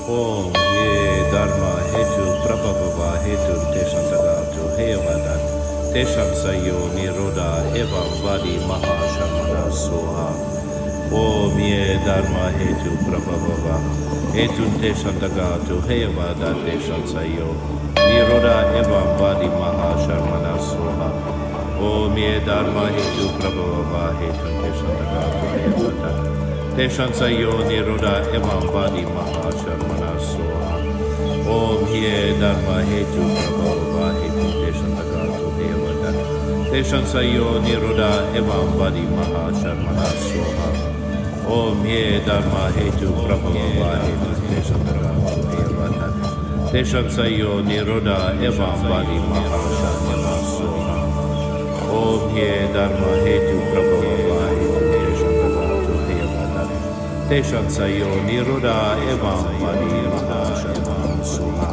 Om Ye Dharma Hetu Prabhava Hetu Tesham Tagatu Hevadat Tesham Sayo Niroda Eva Vadi Mahashamana Soha. Om Ye Dharma Hetu Prabhava Hetu Tesham Tagatu Hevadat Tesham Sayo Niroda Eva Vadi Mahashamana Soha. Om Ye Dharma Hetu Prabhava Hetu Tesham Tagatu Hevadat Tesham Sayo Niroda Eva Vadi Mahashamana Soha. Om Ye Dharma Hetu Prabhava Hetu Tesham Tagatu Hevadat Tesham Sayo Niroda Eva Vadi Mahashamana Soha. Om Ye Dharma Hetu Prabhava Hetu Tesham Tagatu Hevadat Tesham Sayo Niroda Eva Vadi Mahashamana Soha. Om Ye Dharma Hetu Prabhava Hetu Tesham Tagatu Hevadat Tesham Sayo Niroda Eva Vadi Mahashamana Soha.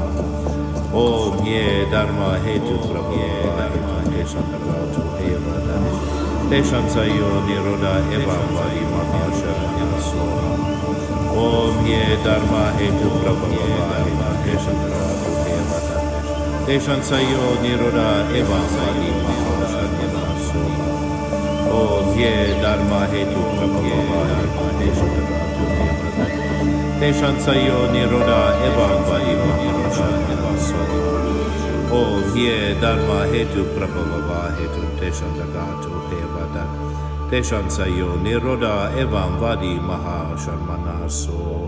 Om Ye Dharma Hetu Prabhava Hetu Tesham Tagatu Hevadat Tesham Sayo Niroda Eva Vadi Mahashamana Soha. Om Ye Dharma Hetu Prabhava Hetu Tesham Tagatu Hevadat Tesham Sayo Niroda Eva Vadi Mahashamana Soha. Om Ye Dharma Hetu Prabhava Hetu Tesham Tagatu Hevadat Tesham Sayo Niroda Eva Vadi Mahashamana Soha. Om Ye Dharma Hetu Prabhava Hetu Tesham Tagatu Hevadat Tesham Sayo Niroda Eva Vadi Mahashamana Soha.